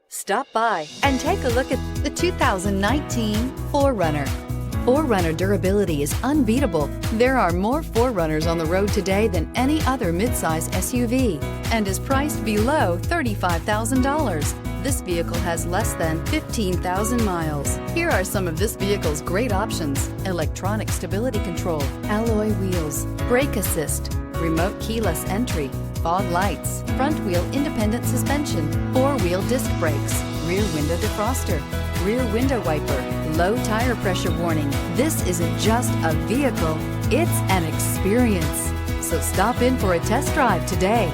Stop by and take a look at the 2019 4Runner. 4Runner durability is unbeatable. There are more 4Runners on the road today than any other midsize SUV and is priced below $35,000. This vehicle has less than 15,000 miles. Here are some of this vehicle's great options: electronic stability control, alloy wheels, brake assist, remote keyless entry, fog lights, front wheel independent suspension, four-wheel disc brakes, rear window defroster, rear window wiper, low tire pressure warning. This isn't just a vehicle, it's an experience. So stop in for a test drive today.